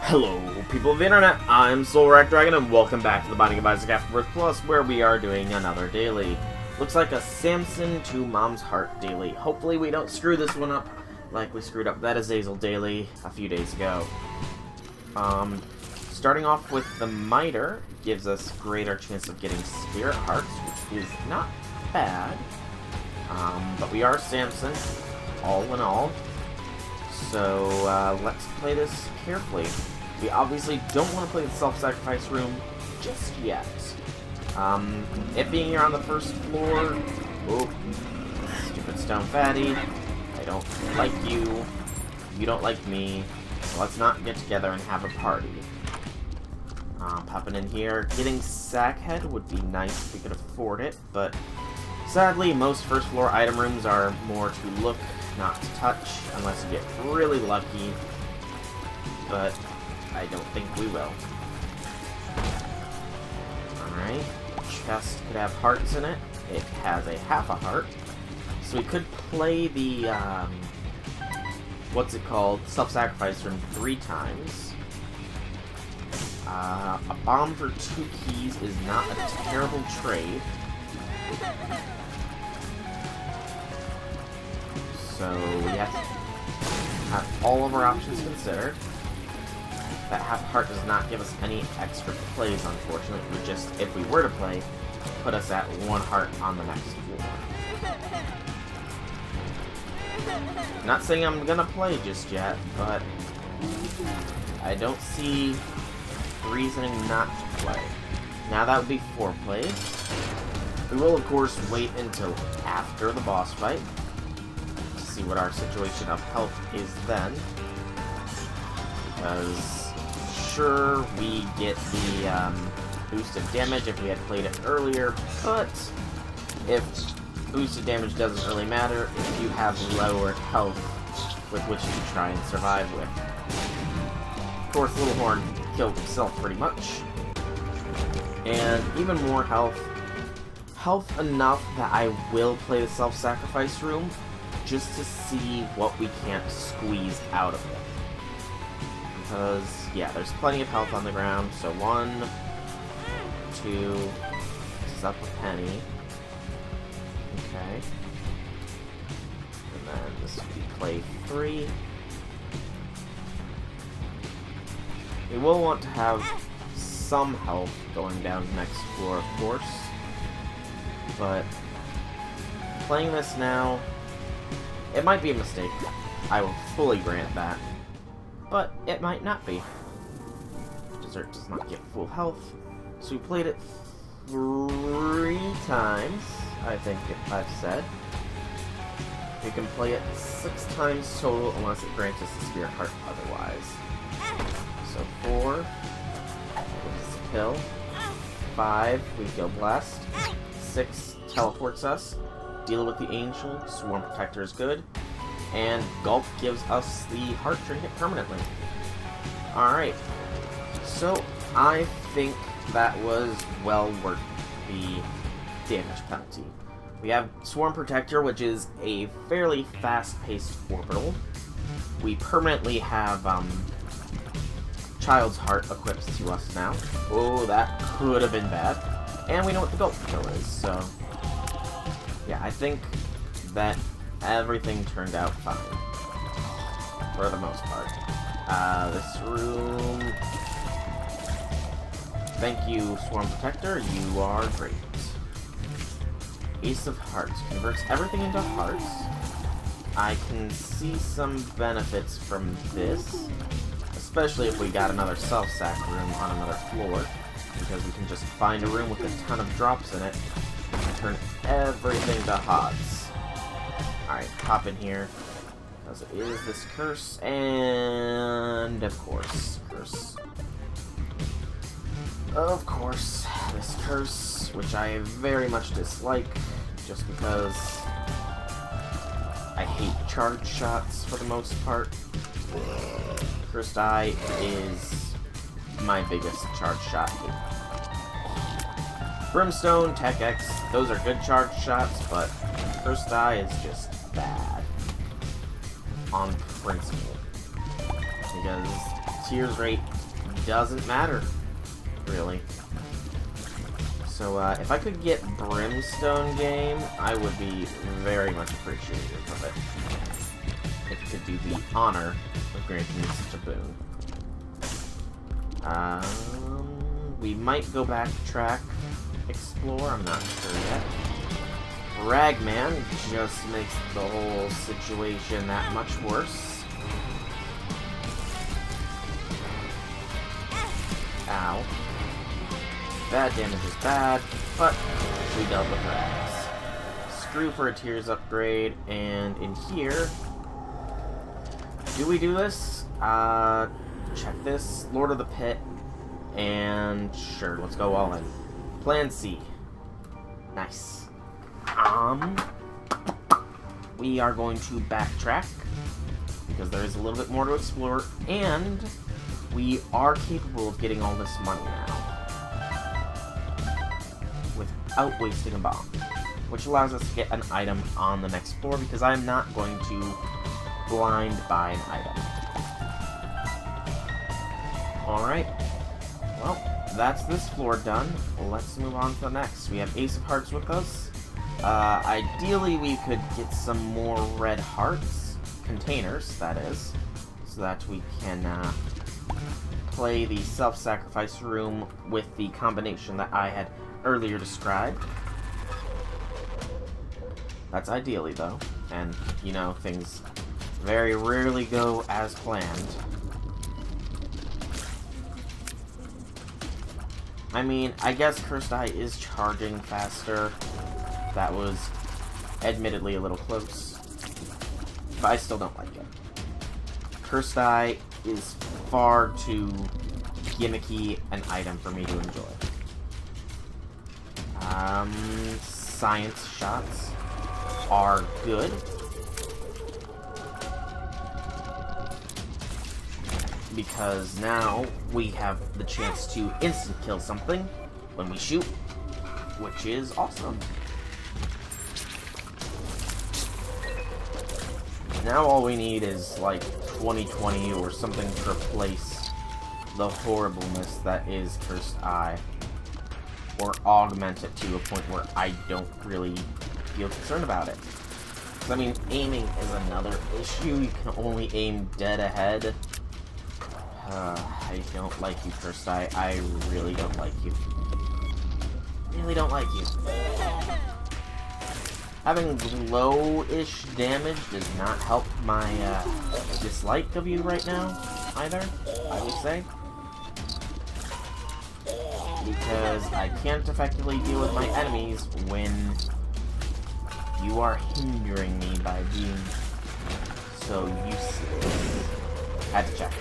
Hello, people of the internet, I'm Dragon, and welcome back to the Binding of Isaac Afterbirth Plus, where we are doing another daily. Looks like a Samson to Mom's Heart daily. Hopefully we don't screw this one up like we screwed up that Azazel daily a few days ago. Starting off with the Miter gives us greater chance of getting Spirit Hearts, which is not bad. But we are Samson, all in all. So let's play this carefully. We obviously don't want to play the self-sacrifice room just yet. It being here on the first floor... Oh, stupid stone fatty. I don't like you. You don't like me. So let's not get together and have a party. Popping in here. Getting Sackhead would be nice if we could afford it, but sadly, most first floor item rooms are more to look, not to touch, unless you get really lucky. But I don't think we will. Alright. Chest could have hearts in it. It has a half a heart. So we could play the, what's it called? Self-sacrifice room 3 times. A bomb for 2 keys is not a terrible trade. So we have to have all of our options considered. That half heart does not give us any extra plays, unfortunately. We just, if we were to play, put us at 1 heart on the next floor. Not saying I'm gonna play just yet, but I don't see reasoning not to play. Now that would be 4 plays. We will, of course, wait until after the boss fight to see what our situation of health is then. Because, sure, we get the boosted damage if we had played it earlier, but if boosted damage doesn't really matter if you have lower health with which to try and survive with. Of course, Little Horn killed himself pretty much. And even more health. Health enough that I will play the self-sacrifice room just to see what we can't squeeze out of it. Because, yeah, there's plenty of health on the ground. So 1, 2, this is up a penny. Okay. And then this would be play 3. We will want to have some health going down the next floor, of course. But playing this now, it might be a mistake. I will fully grant that. But it might not be. Dessert does not get full health. So we played it 3 times, I think I've said. We can play it 6 times total unless it grants us a Spirit Heart otherwise. So 4, which is a kill. 5, we feel blessed. 6 teleports us. Deal with the Angel. Swarm Protector is good. And Gulp gives us the Heart Trinket permanently. Alright. So, I think that was well worth the damage penalty. We have Swarm Protector, which is a fairly fast-paced orbital. We permanently have, Child's Heart equipped to us now. Oh, that could have been bad. And we know what the Gulp kill is, so... yeah, I think that everything turned out fine. For the most part. This room... thank you, Swarm Protector. You are great. Ace of Hearts. Converts everything into hearts. I can see some benefits from this. Especially if we got another self-sack room on another floor. Because we can just find a room with a ton of drops in it and turn everything to HOTS. Alright, hop in here. Because it is this curse, and of course, curse. Of course, this curse, which I very much dislike, just because I hate charge shots for the most part. Cursed Eye is my biggest charge shot hate. Brimstone, Tech X, those are good charge shots, but Cursed Eye is just bad. On principle. Because tears rate doesn't matter, really. So, if I could get Brimstone game, I would be very much appreciative of it. If you could do the honor of granting me such a boon. We might go backtrack, explore, I'm not sure yet. Ragman just makes the whole situation that much worse. Ow. Bad damage is bad, but we dealt with rags. Screw for a tears upgrade, and in here... Do we do this? Check this. Lord of the Pit. And sure, let's go all in. Plan C. Nice. We are going to backtrack, because there is a little bit more to explore, and we are capable of getting all this money now. Without wasting a bomb. Which allows us to get an item on the next floor, because I'm not going to blind buy an item. Alright. Well, that's this floor done. Let's move on to the next. We have Ace of Hearts with us. Ideally, we could get some more red hearts. Containers, that is. So that we can play the self-sacrifice room with the combination that I had earlier described. That's ideally, though. And, you know, things very rarely go as planned. I mean, I guess Cursed Eye is charging faster. That was admittedly a little close. But I still don't like it. Cursed Eye is far too gimmicky an item for me to enjoy. Science shots are good. Because now we have the chance to instant kill something when we shoot, which is awesome. Now all we need is like 2020 or something to replace the horribleness that is Cursed Eye. Or augment it to a point where I don't really feel concerned about it. Because, I mean, aiming is another issue. You can only aim dead ahead. I don't like you, Cursed Eye. I really don't like you. Really don't like you. Having low-ish damage does not help my dislike of you right now, either, I would say. Because I can't effectively deal with my enemies when you are hindering me by being so useless. Had to check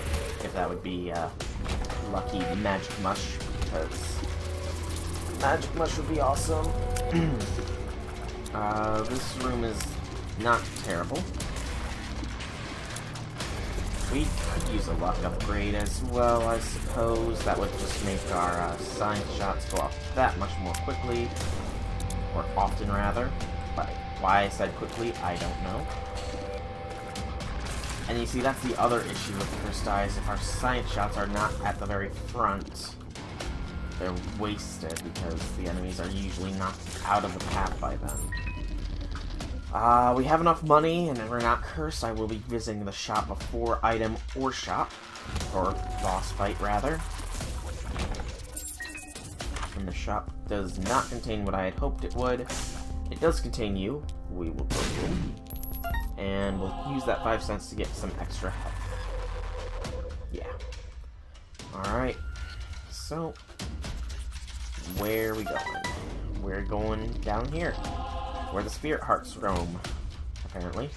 if that would be lucky Magic Mush, because Magic Mush would be awesome. This room is not terrible. We could use a luck upgrade as well, I suppose. That would just make our science shots go off that much more quickly. Or often, rather. But why I said quickly, I don't know. And you see, that's the other issue with Cursed Eyes. If our science shots are not at the very front, they're wasted because the enemies are usually knocked out of the path by then. We have enough money, and we're not cursed. I will be visiting the shop before item or shop. Or boss fight, rather. And the shop does not contain what I had hoped it would. It does contain you. We will go in. And we'll use that 5 cents to get some extra health. Yeah. Alright. So, where are we going? We're going down here. Where the spirit hearts roam, apparently.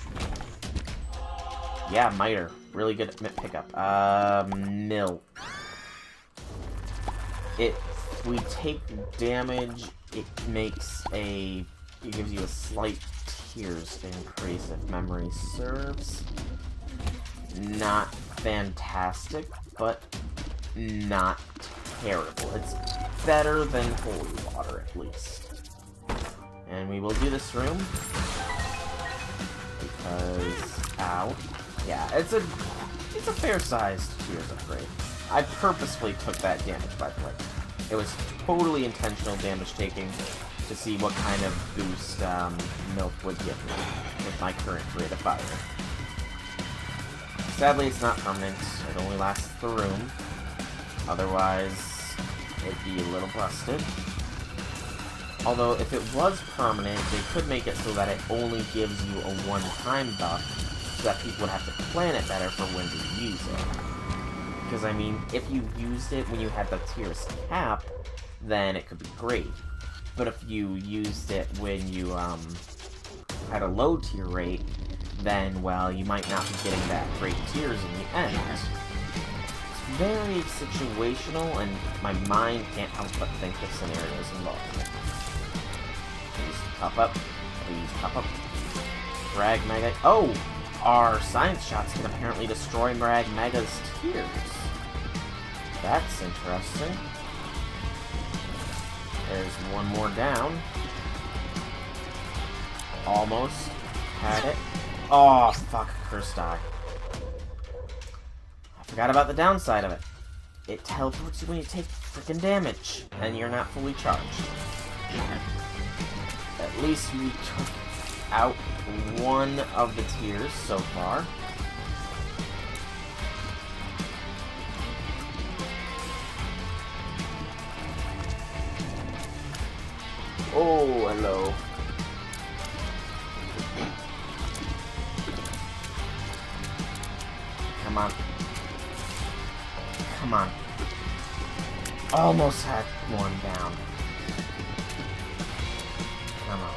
Yeah, miter. Really good pickup. Mill. If we take damage, it gives you a slight tears increase if memory serves. Not fantastic, but not terrible. It's better than holy water, at least. And we will do this room. Because, ow. Yeah, it's a it's a fair-sized Tears upgrade. I purposefully took that damage, by the way. It was totally intentional damage taking to see what kind of boost Milk would give me with my current rate of fire. Sadly, it's not permanent. It only lasts the room. Otherwise, it'd be a little busted. Although, if it was permanent, they could make it so that it only gives you a one-time buff, so that people would have to plan it better for when to use it. Because, I mean, if you used it when you had the Tears cap, then it could be great. But if you used it when you had a low tier rate, then, well, you might not be getting that great Tears in the end. It's very situational, and my mind can't help but think of scenarios involved. Please pop up. Please pop up. Brag Mega. Oh! Our Science Shots can apparently destroy Brag Mega's Tears. That's interesting. There's one more down. Almost had it. Oh, fuck. Cursed Eye. I forgot about the downside of it. It teleports you when you take freaking damage, and you're not fully charged. At least we took out one of the Tears so far. Oh, hello. Come on. Come on. Almost had one down. Come on.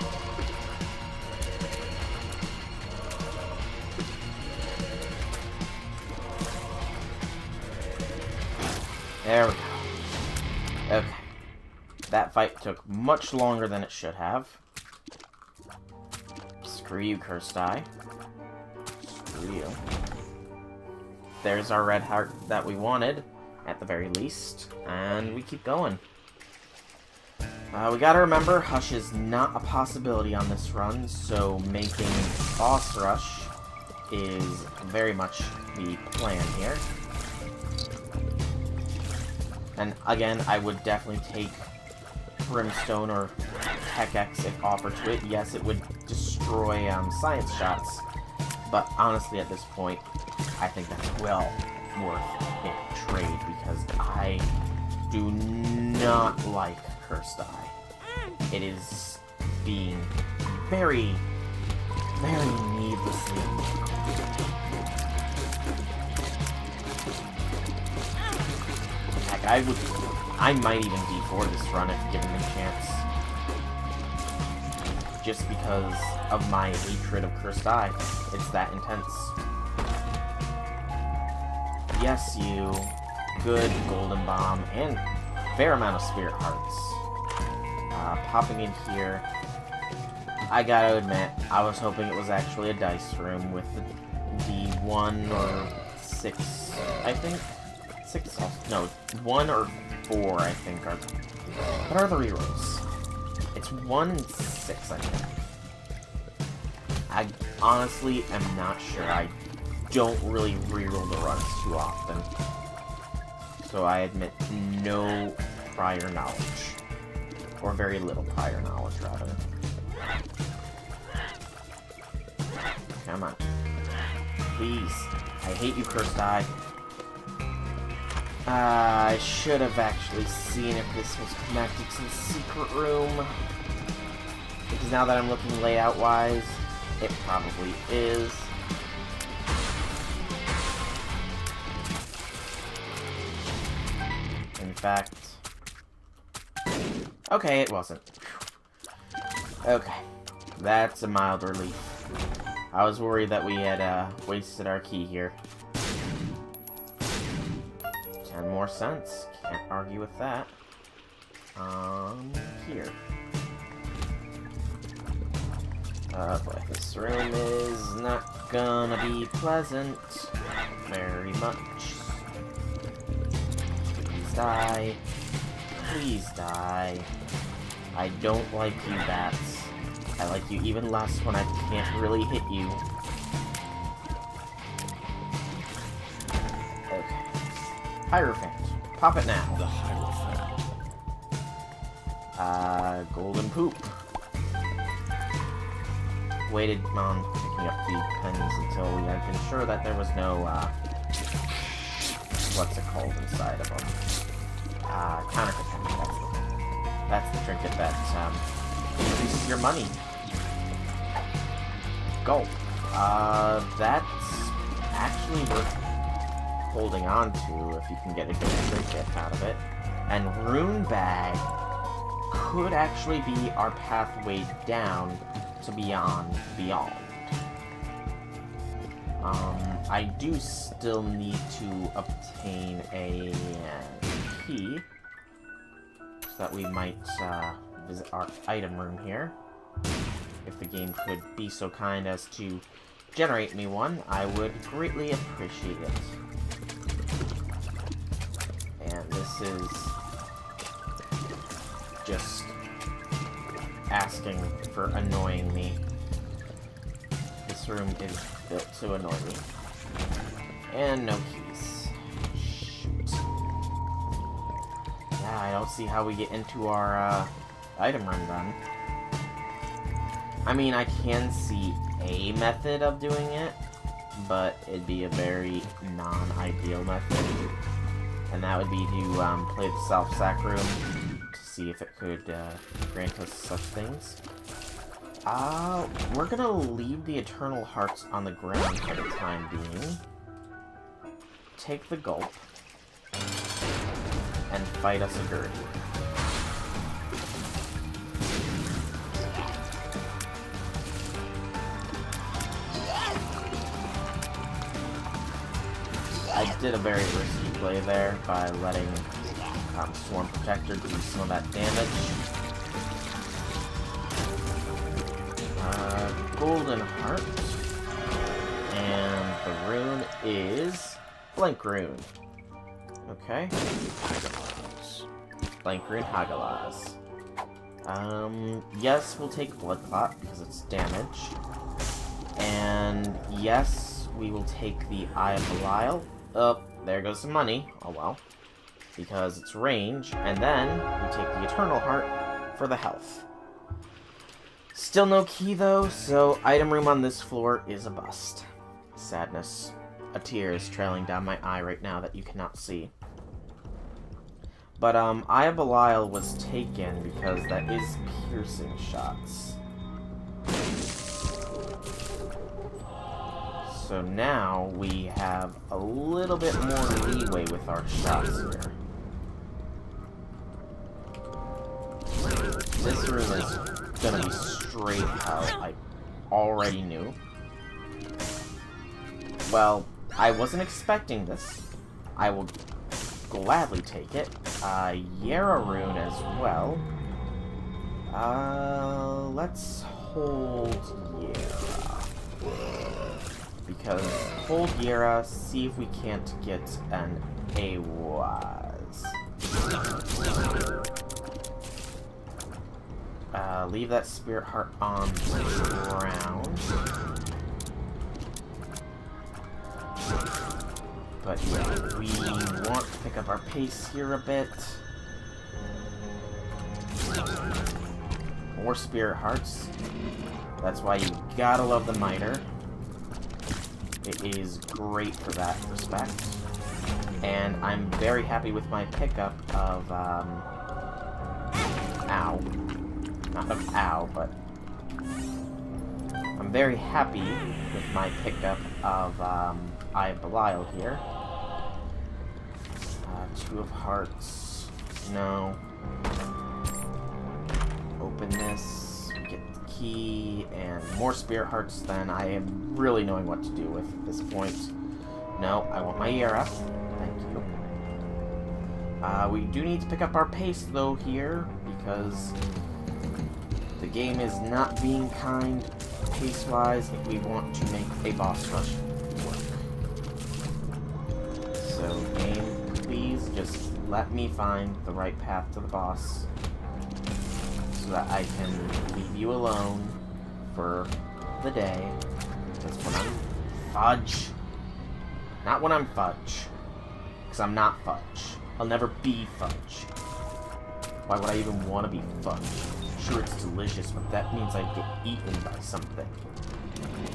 There we go. Okay. That fight took much longer than it should have. Screw you, Cursed Eye. Screw you. There's our red heart that we wanted, at the very least. And we keep going. We gotta remember, Hush is not a possibility on this run, so making Boss Rush is very much the plan here. And again, I would definitely take Brimstone or Tech X if offered to it. Yes, it would destroy Science Shots, but honestly at this point, I think that's well worth a trade because I do not like Cursed Eye. It is being very, very needlessly. Heck, I might even D4 this run if given the chance. Just because of my hatred of Cursed Eye. It's that intense. Yes, you. Good Golden Bomb and fair amount of Spirit Hearts. Popping in here. I gotta admit, I was hoping it was actually a dice room with the D1 or 6, I think. 6, no, 1 or 4, I think, are... What are the rerolls? It's 1 and 6, I think. I honestly am not sure. I don't really reroll the runs too often. So I admit no prior knowledge. Or very little prior knowledge, rather. Come on. Please. I hate you, Cursed Eye. I should have actually seen if this was connected to the secret room. Because now that I'm looking layout-wise, it probably is. In fact... Okay, it wasn't. Okay. That's a mild relief. I was worried that we had wasted our key here. 10 more cents. Can't argue with that. Here. Boy, this room is not gonna be pleasant. Very much. Please die. Please die. I don't like you, bats. I like you even less when I can't really hit you. Hierophant. Pop it now. The Hierophant. Golden poop. Waited on picking up the pens until we had been sure that there was no, what's it called inside of them? Counterfeit pen. That's the trinket that, increases your money. Gulp. That's actually worth holding on to if you can get a good trinket out of it. And Rune Bag could actually be our pathway down to Beyond. I do still need to obtain a key so that we might visit our item room here. If the game could be so kind as to generate me one, I would greatly appreciate it. And this is just asking for annoying me. This room is built to annoy me. And no keys. Shoot. Yeah, I don't see how we get into our item room then. I mean, I can see a method of doing it, but it'd be a very non-ideal method. And that would be to play the self-sack room to see if it could grant us such things. We're gonna leave the Eternal Hearts on the ground for the time being. Take the gulp. And fight us a Gurdy. I did a very risky play there by letting Swarm Protector do some of that damage. Golden Heart. And the rune is Blank Rune. Okay. Blank Rune Hagalaz. Yes, we'll take Blood Clot because it's damage. And yes, we will take the Eye of Belial. Oh, there goes some money. Oh well. Because it's range. And then we take the Eternal Heart for the health. Still no key though, so item room on this floor is a bust. Sadness. A tear is trailing down my eye right now that you cannot see. But Eye of Belial was taken because that is piercing shots. So now we have a little bit more leeway with our shots here. This room is gonna be straight hell. I already knew. Well, I wasn't expecting this. I will gladly take it. Yara rune as well. Let's hold Yara. Because hold Yara, see if we can't get an AWAS. Leave that Spirit Heart on the ground. But yeah, we want to pick up our pace here a bit. More Spirit Hearts. That's why you gotta love the Miter. It is great for that respect. And I'm very happy with my pickup of, ow. Not of ow, but I'm very happy with my pickup of, Eye of Belial here. Two of Hearts. No. Open this. Get the key. And more Spirit Hearts than I am really knowing what to do with at this point. No, I want my Yara. Thank you. We do need to pick up our pace, though, here. Because the game is not being kind pace-wise if we want to make a boss rush work. So, game, please just let me find the right path to the boss so that I can leave you alone for the day. Because when I'm fudge, not when I'm fudge, Because I'm not fudge. I'll never be fudge. Why would I even want to be fudge? Sure, it's delicious, but that means I get eaten by something.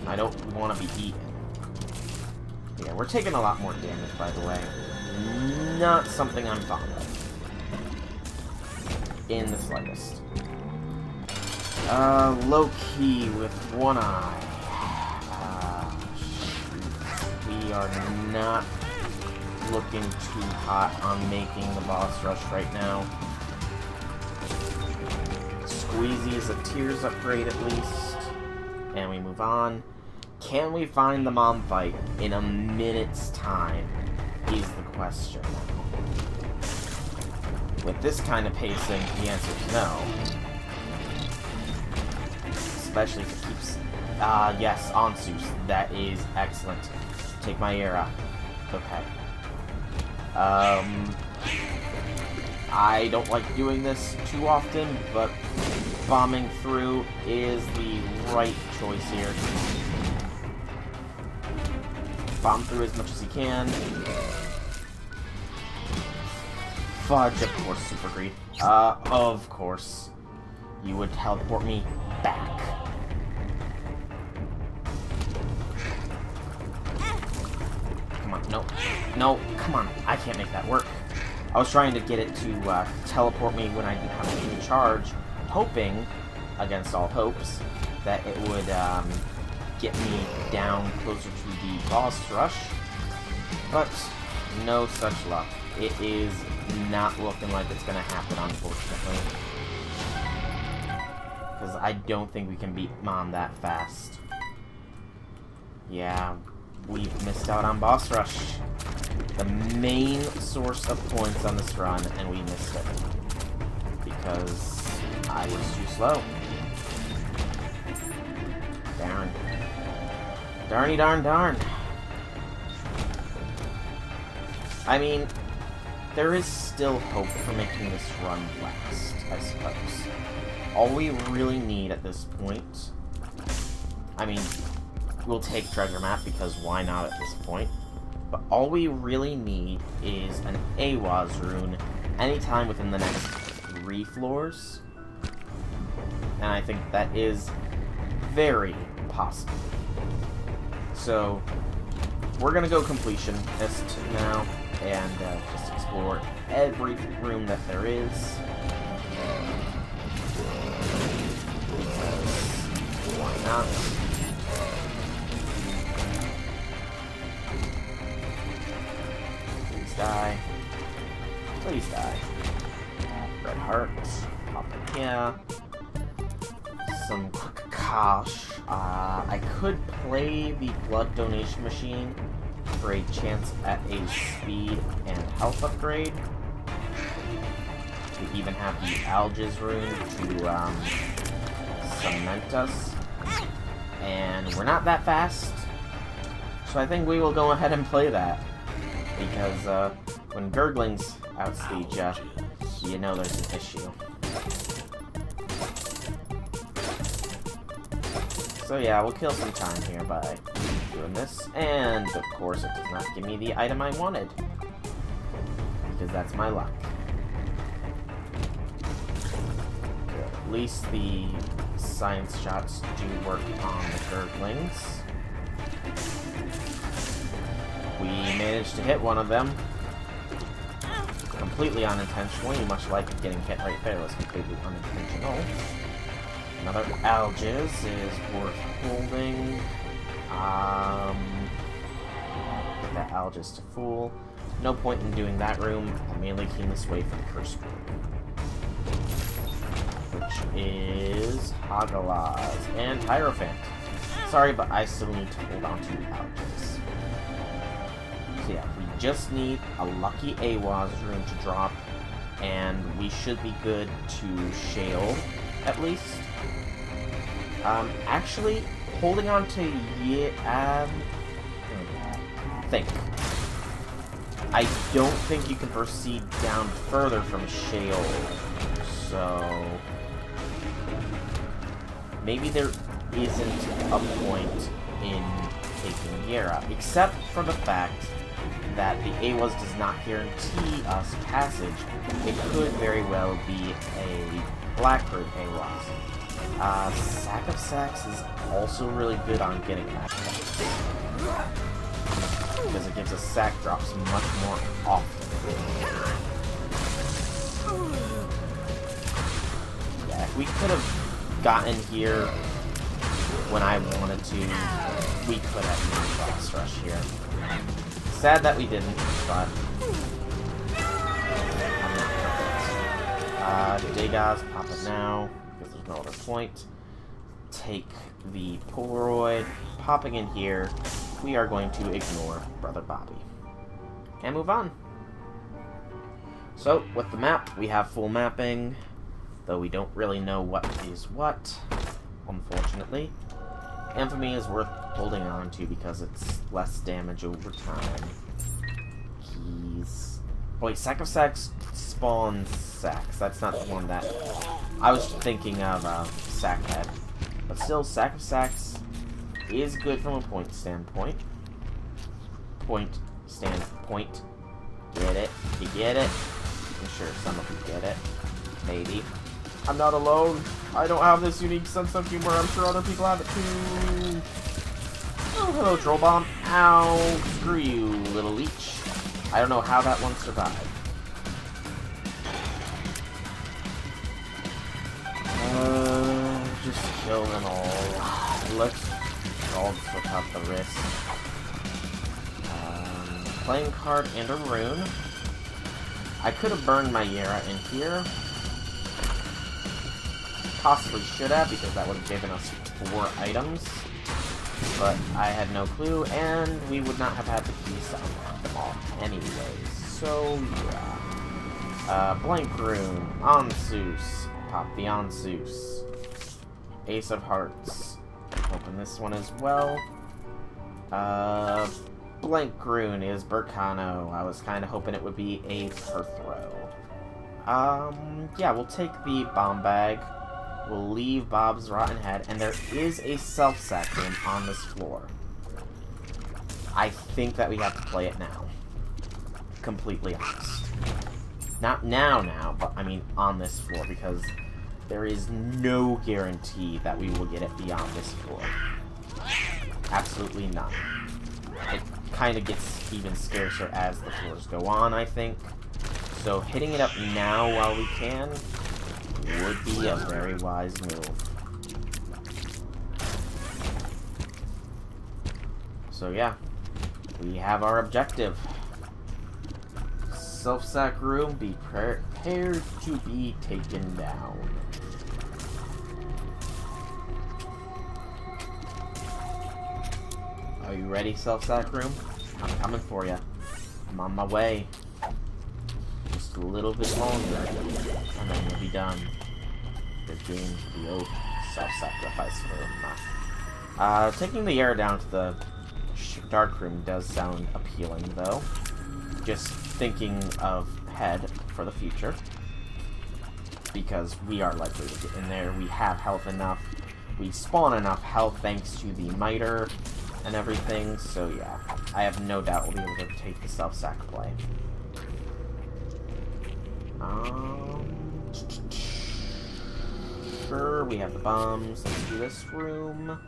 I don't want to be eaten. Yeah, we're taking a lot more damage, by the way. Not something I'm fond of. In the slightest. Low-key with one eye. We are not looking too hot on making the boss rush right now. Squeezy is a Tears upgrade at least. And we move on. Can we find the mom fight in a minute's time? Is the question. With this kind of pacing, the answer is no. Especially if it keeps... yes, Onsus. That is excellent. Take my era. Okay. I don't like doing this too often, but bombing through is the right choice here. Bomb through as much as you can. Fudge, of course, Super Greed. Of course. You would teleport me back. Come on, no. No, come on. I can't make that work. I was trying to get it to teleport me when I didn't have any charge, hoping, against all hopes, that it would get me down closer to the boss rush. But no such luck. It is not looking like it's going to happen, unfortunately. Because I don't think we can beat Mom that fast. Yeah, we've missed out on boss rush. The main source of points on this run, and we missed it. Because I was too slow. Darn. Darny darn darn. I mean, there is still hope for making this run last, I suppose. All we really need at this point... I mean, we'll take Treasure Map, because why not at this point? But all we really need is an Awaz rune anytime within the next 3 floors. And I think that is very possible. So, we're going to go completionist now, and just explore every room that there is. Why not? Please die. Please die. Red hearts. Pop in here. Some cash. I could play the blood donation machine for a chance at a speed and health upgrade. We even have the Alges rune to cement us. And we're not that fast, so I think we will go ahead and play that. Because when Gurglings outspeed ya, you know there's an issue. So yeah, we'll kill some time here by doing this. And, of course, it does not give me the item I wanted. Because that's my luck. At least the science shots do work on the Gurglings. We managed to hit one of them. Completely unintentionally, much like getting hit right there was completely unintentional. Another Alges is worth holding. Get that Alges to full. No point in doing that room. I mainly came this way for the first room. Which is Hagalaz and Hierophant. Sorry, but I still need to hold on to Alges. So yeah, we just need a lucky Awaz room to drop, and we should be good to Shale, at least. Actually, holding on to think. I don't think you can proceed down further from Shale, so maybe there isn't a point in taking Yera, except for the fact that the AWAS does not guarantee us passage, it could very well be a Black Root AWAS. Sack of Sacks is also really good on getting that, because it gives us sack drops much more often. Yeah, if we could have gotten here when I wanted to, we could have made Boss Rush here. Sad that we didn't, but I'm not perfect. Degas, pop it now, because there's no other point. Take the Polaroid, popping in here. We are going to ignore Brother Bobby and move on. So, with the map, we have full mapping, though we don't really know what is what, unfortunately. Infamy is worth holding on to because it's less damage over time. Keys. Oh wait, Sack of Sacks spawns sacks. That's not the one that... I was thinking of Sackhead. But still, Sack of Sacks is good from a point standpoint. Standpoint. Get it? You get it? I'm sure some of you get it. Maybe. I'm not alone. I don't have this unique sense of humor. I'm sure other people have it too. Oh, hello, Troll Bomb. Ow. Screw you, little leech. I don't know how that one survived. Just kill them all. Let's all switch out the risk. Playing card and a rune. I could have burned my Yara in here. Possibly should have, because that would have given us 4 items. But I had no clue, and we would not have had the keys to unlock them all anyways. So, yeah. Blank Rune. Onsus. Pop the Onsus. Ace of Hearts. Open this one as well. Blank Rune is Burkano. I was kind of hoping it would be a Perthrow. Yeah, we'll take the Bomb Bag. We'll leave Bob's Rotten Head, and there is a self-sack room on this floor. I think that we have to play it now. Completely honest. Not now, but I mean on this floor, because there is no guarantee that we will get it beyond this floor. Absolutely none. It kind of gets even scarcer as the floors go on, I think. So hitting it up now while we can would be a very wise move. So yeah, we have our objective. Self-sack room, be prepared to be taken down. Are you ready, self-sack room? I'm coming for you. I'm on my way. Just a little bit longer, and then we'll be done. The game will be over. Self-sacrifice room. Taking the air down to the dark room does sound appealing, though. Just thinking of head for the future, because we are likely to get in there. We have health enough. We spawn enough health thanks to the miter and everything. So yeah, I have no doubt we'll be able to take the self-sack play. Sure, we have the bombs. Let's do this room.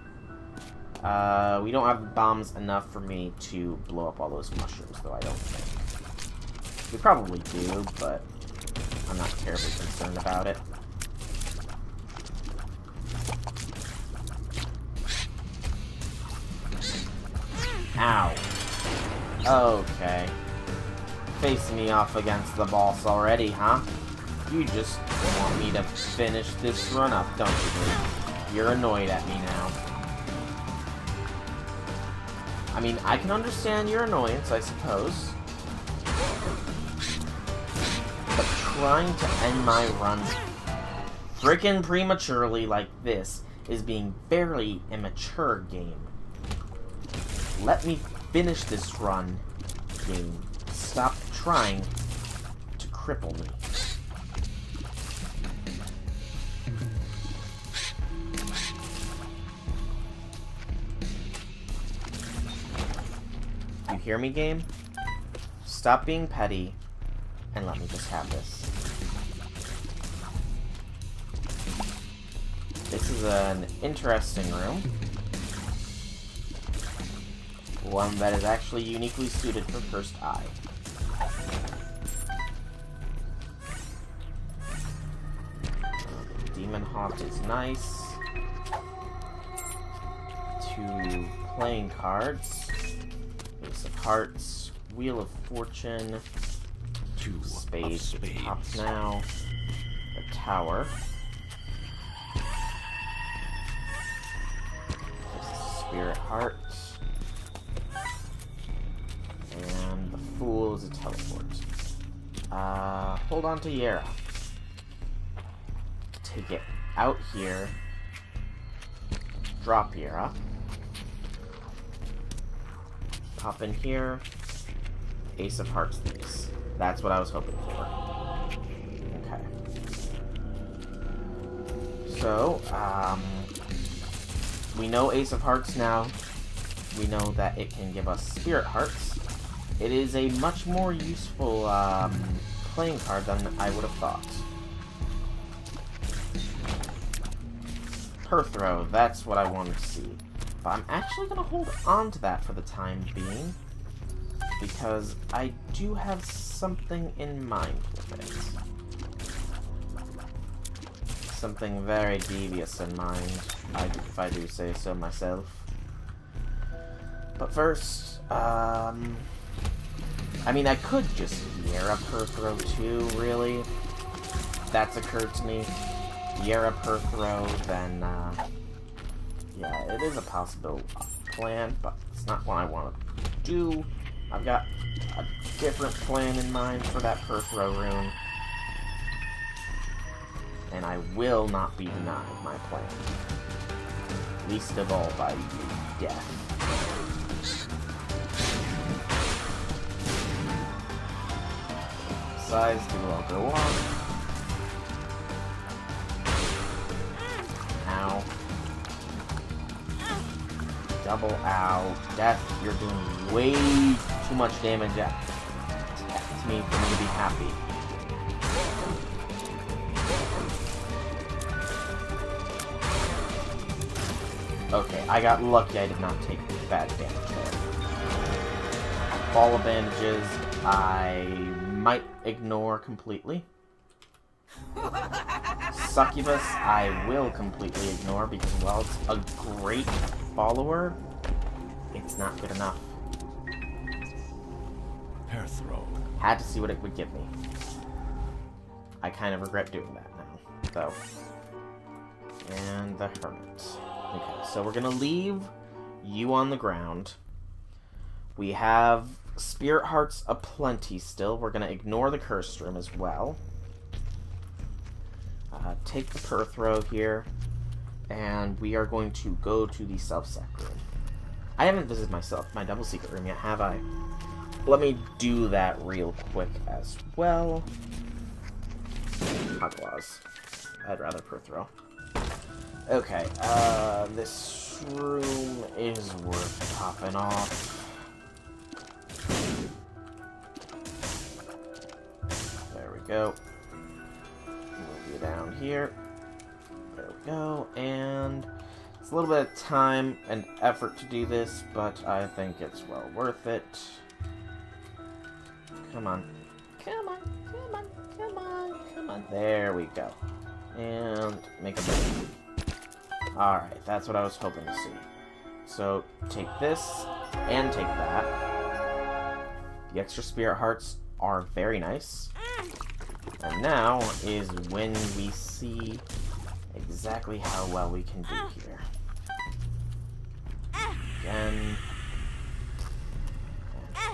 We don't have bombs enough for me to blow up all those mushrooms, though, I don't think. We probably do, but I'm not terribly concerned about it. Ow. Okay. Facing me off against the boss already, huh? You just want me to finish this run up, don't you, dude? You're annoyed at me now. I mean, I can understand your annoyance, I suppose. But trying to end my run frickin' prematurely like this is being barely immature, game. Let me finish this run, game. Stop trying to cripple me. You hear me, game? stop being petty and let me just have this. This is an interesting room. One that is actually uniquely suited for Cursed Eye. Demon Haunt is nice. 2 playing cards. Ace of Hearts, Wheel of Fortune, 2 Spades of at the top spades. now. A Tower. Spirit Heart. And the Fool is a teleport. Hold on to Yera. Take it out here. Drop Yera. Pop in here. Ace of Hearts these. That's what I was hoping for. Okay. So, we know Ace of Hearts now. We know that it can give us Spirit Hearts. It is a much more useful playing card than I would have thought. Perthrow, that's what I wanted to see. But I'm actually going to hold on to that for the time being, because I do have something in mind with it. Something very devious in mind, if I do say so myself. But first, I mean, I could just Yera Perthrow too, really. That's occurred to me. Yera Perthrow, then, yeah, it is a possible plan, but it's not what I want to do. I've got a different plan in mind for that Perthrow rune. And I will not be denied my plan. Least of all by death. Size will go on. Ow. Double ow. Death, you're doing way too much damage to me for me to be happy. Okay, I got lucky I did not take bad damage there. Ball of bandages, I might ignore completely. Succubus, I will completely ignore because while it's a great follower, it's not good enough. Perthrow. Had to see what it would give me. I kind of regret doing that now, though. And the Hermit. Okay, so we're gonna leave you on the ground. We have Spirit Hearts aplenty still. We're gonna ignore the Cursed Room as well. Take the Perthrow here, and we are going to go to the Self-Sec room. I haven't visited my double secret room yet, have I? Let me do that real quick as well. Hogwaws. I'd rather Perthrow. Okay, this room is worth popping off. There we go. Move you down here. There we go, and it's a little bit of time and effort to do this, but I think it's well worth it. Come on. Come on, come on, come on, come on. There we go. And make a move. Alright, that's what I was hoping to see. So, take this, and take that. The extra Spirit Hearts are very nice. And now is when we see exactly how well we can do here. Again.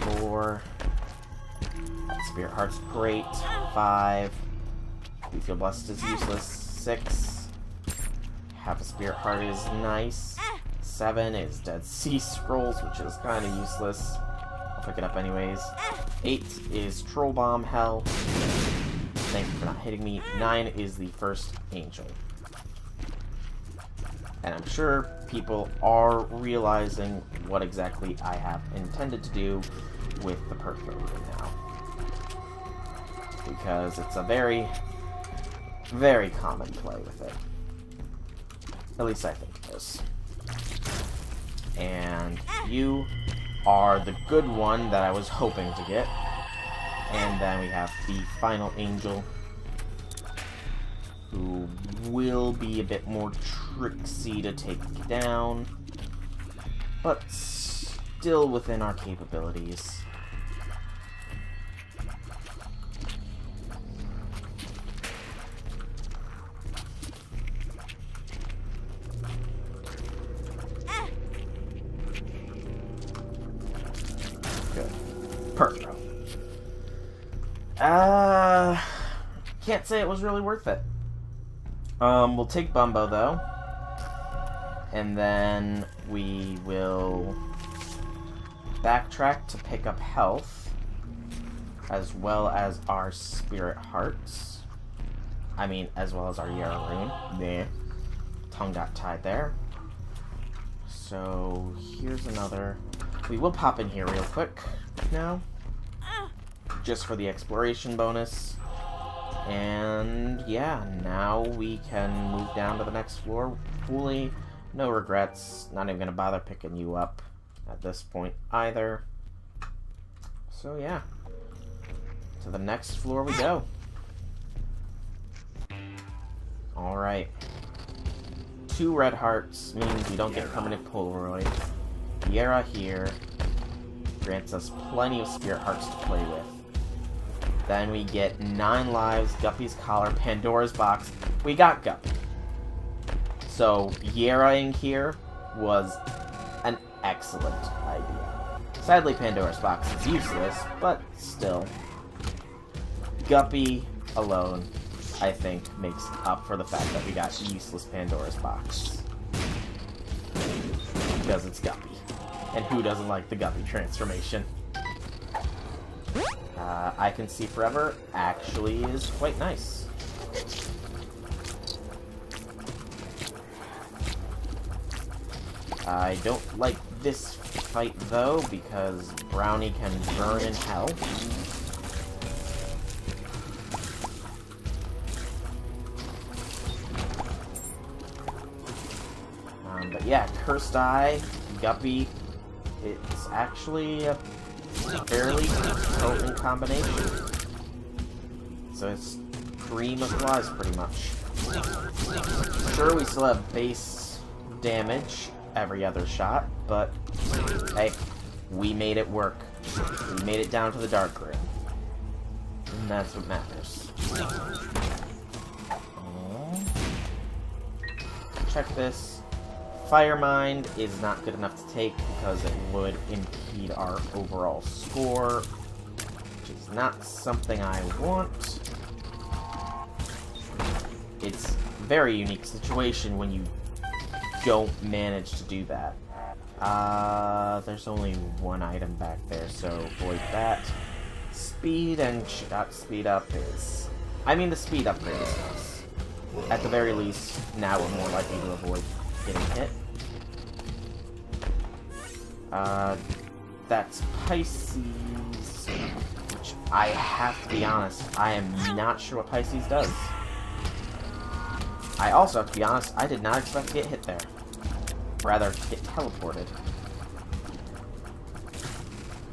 And 4. That Spirit Heart's great. 5. We feel blessed is useless. 6. Half a Spirit Heart is nice. 7 is Dead Sea Scrolls, which is kind of useless. I'll pick it up anyways. 8 is Troll Bomb Hell. Thank you for not hitting me. 9 is the first Angel. And I'm sure people are realizing what exactly I have intended to do with the Perthrow room now. because it's a very, very common play with it. At least I think it is. And you are the good one that I was hoping to get. And then we have the final angel, who will be a bit more tricksy to take down, but still within our capabilities. Good. Perfect. Can't say it was really worth it. We'll take Bumbo, though. And then we will backtrack to pick up health, as well as our spirit hearts. I mean, as well as our Yarrow rune. There. Tongue got tied there. So, here's another. We will pop in here real quick now, just for the exploration bonus. And yeah, now we can move down to the next floor fully. No regrets. Not even gonna bother picking you up at this point either. So yeah, to the next floor we go. Alright. 2 red hearts means we don't get permanent Polaroid. Viera here grants us plenty of spirit hearts to play with. Then we get 9 lives, Guppy's collar, Pandora's box. We got Guppy. So, Viera-ing here was an excellent idea. Sadly, Pandora's box is useless, but still. Guppy alone, I think, makes up for the fact that we got useless Pandora's box. Because it's Guppy. And who doesn't like the Guppy transformation? I Can See Forever actually is quite nice. I don't like this fight, though, because Brownie can burn in hell. But yeah, Cursed Eye, Guppy, it's actually a fairly potent combination. So it's cream of flies, pretty much. Sure, we still have base damage every other shot, but hey, we made it work. We made it down to the dark room. And that's what matters. Check this. Fire Mind is not good enough to take because it would impede our overall score, which is not something I want. It's a very unique situation when you don't manage to do that. There's only 1 item back there, so avoid that. Speed and shot speed up is... I mean, the speed upgrade is nice. At the very least, now we're more likely to avoid getting hit. That's Pisces, which I have to be honest, I am not sure what Pisces does. I also have to be honest, I did not expect to get hit there. Rather, get teleported.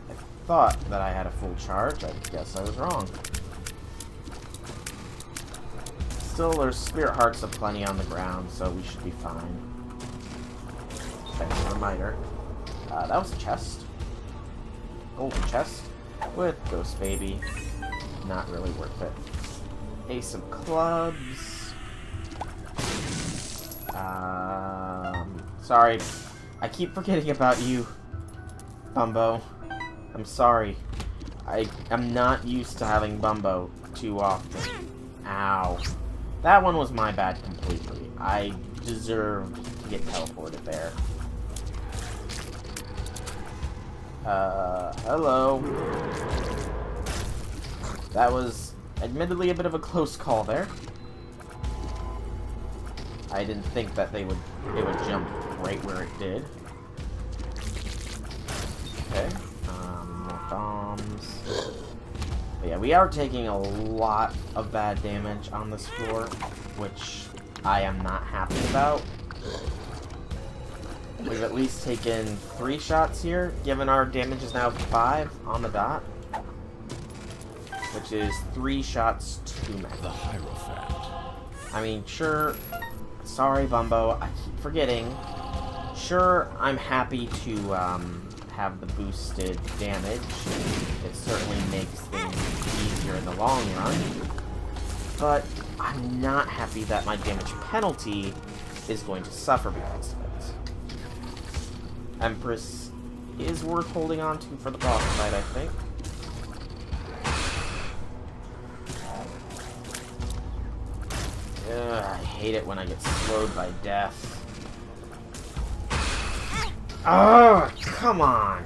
I thought that I had a full charge, I guess I was wrong. Still, there's spirit hearts aplenty on the ground, so we should be fine. Thanks for the reminder. That was a chest. Golden chest. With Ghost Baby. Not really worth it. Ace of Clubs. Sorry. I keep forgetting about you, Bumbo. I'm sorry. I'm not used to having Bumbo too often. Ow. That one was my bad completely. I deserved to get teleported there. Hello. That was admittedly a bit of a close call there. I didn't think that it would jump right where it did. Okay. More bombs. But yeah, we are taking a lot of bad damage on this floor, which I am not happy about. We've at least taken 3 shots here, given our damage is now 5 on the dot. Which is 3 shots too many. The Hierophant. I mean, sure, sorry Bumbo, I keep forgetting. Sure, I'm happy to have the boosted damage. It certainly makes things easier in the long run. But I'm not happy that my damage penalty is going to suffer because of it. Empress is worth holding on to for the boss fight, I think. Ugh, I hate it when I get slowed by death. Oh, come on!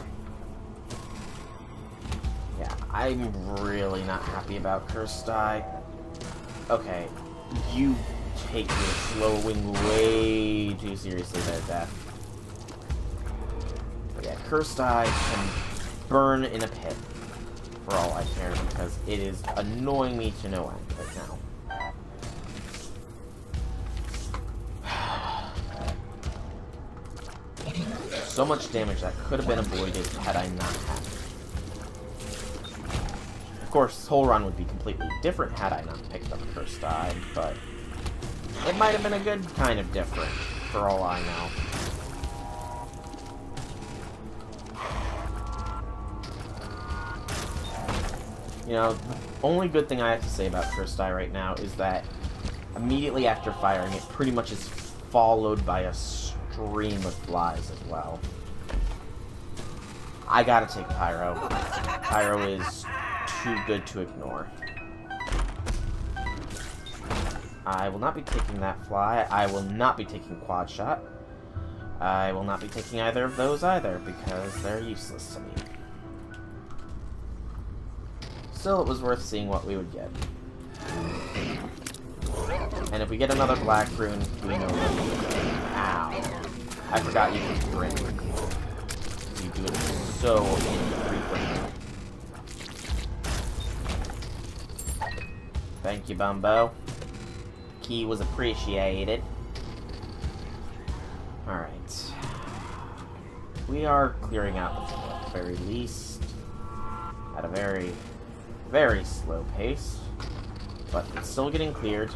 Yeah, I'm really not happy about Cursed Eye. Okay, you take your slowing way too seriously there, Death. But yeah, Cursed Eye can burn in a pit, for all I care, because it is annoying me to no end right now. So much damage that could have been avoided had I not had it. Of course, this whole run would be completely different had I not picked up Cursed Eye, but it might have been a good kind of different, for all I know. You know, the only good thing I have to say about Cursed Eye right now is that immediately after firing, it pretty much is followed by a stream of flies as well. I gotta take Pyro. Pyro is too good to ignore. I will not be taking that fly. I will not be taking Quad Shot. I will not be taking either of those either, because they're useless to me. Still, it was worth seeing what we would get. And if we get another Black Rune, we know what we get. Ow. I forgot you can drink. You do it so infrequently. Thank you, Bumbo. Key was appreciated. Alright. We are clearing out the floor at the very least. At a very, very slow pace. But it's still getting cleared.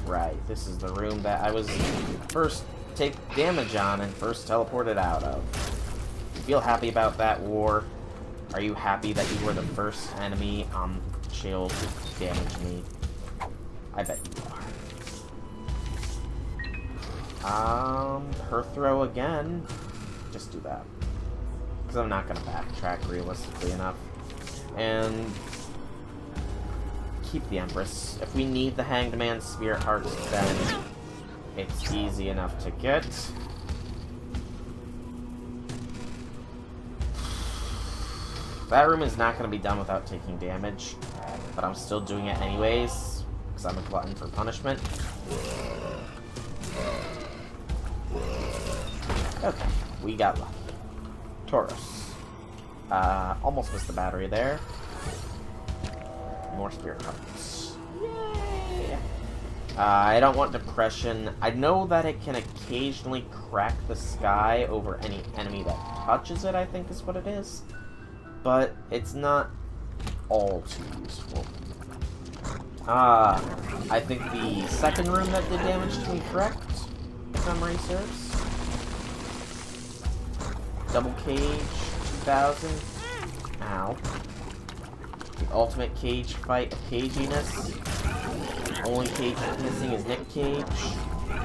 Right, this is the room that I was first take damage on and first teleported out of. You feel happy about that, War? Are you happy that you were the first enemy on Shield to damage me? I bet you are. Her throw again. Just do that. Because I'm not going to backtrack realistically enough. And keep the Empress. If we need the Hanged Man's Spirit Hearts, then it's easy enough to get. That room is not going to be done without taking damage, but I'm still doing it anyways, because I'm a glutton for punishment. Okay, we got lucky. Taurus. Almost missed the battery there. More Spirit Hearts. Yay! I don't want Depression. I know that it can occasionally crack the sky over any enemy that touches it, I think is what it is. But it's not all too useful. I think the second room that did damage to me, correct? If memory serves. Double Cage, 2000. Ow. The ultimate cage fight of caginess. Only cage missing is Nick Cage.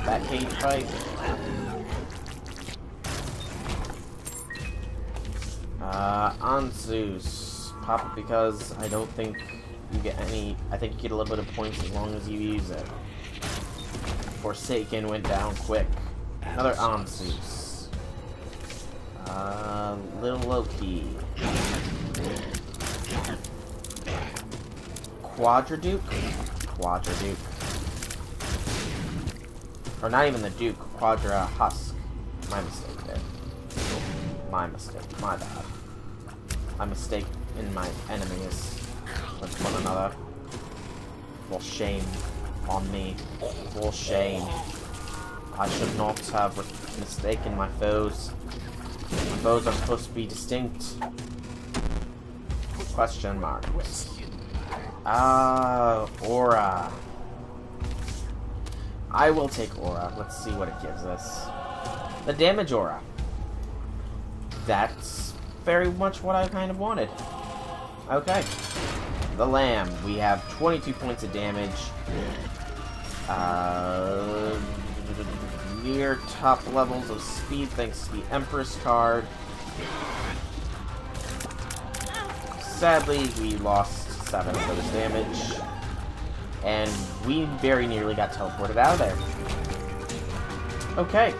That cage fight. On Zeus. Pop it because I don't think you get any. I think you get a little bit of points as long as you use it. Forsaken went down quick. Another on Zeus. Little Loki. Quadraduke? Quadraduke. Or not even the Duke, Quadra Husk. My mistake there. My mistake. My bad. My mistake in my enemies with one another. Well, shame on me. Well, shame. I should not have mistaken my foes. My foes are supposed to be distinct. Question marks. Aura. I will take Aura. Let's see what it gives us. The damage Aura. That's very much what I kind of wanted. Okay. The Lamb. We have 22 points of damage. Near top levels of speed thanks to the Empress card. Sadly, we lost 7 for this damage. And we very nearly got teleported out of there. Okay.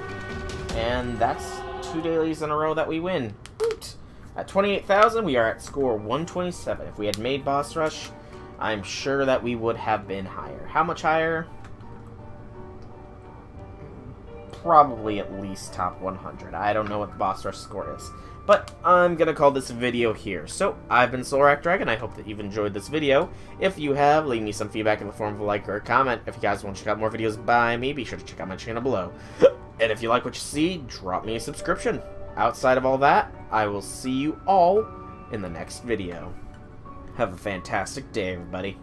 And that's 2 dailies in a row that we win. Woot! At 28,000, we are at score 127. If we had made Boss Rush, I'm sure that we would have been higher. How much higher? Probably at least top 100. I don't know what the Boss Rush score is. But I'm going to call this video here. So, I've been Soulrack Dragon. I hope that you've enjoyed this video. If you have, leave me some feedback in the form of a like or a comment. If you guys want to check out more videos by me, be sure to check out my channel below. And if you like what you see, drop me a subscription. Outside of all that, I will see you all in the next video. Have a fantastic day, everybody.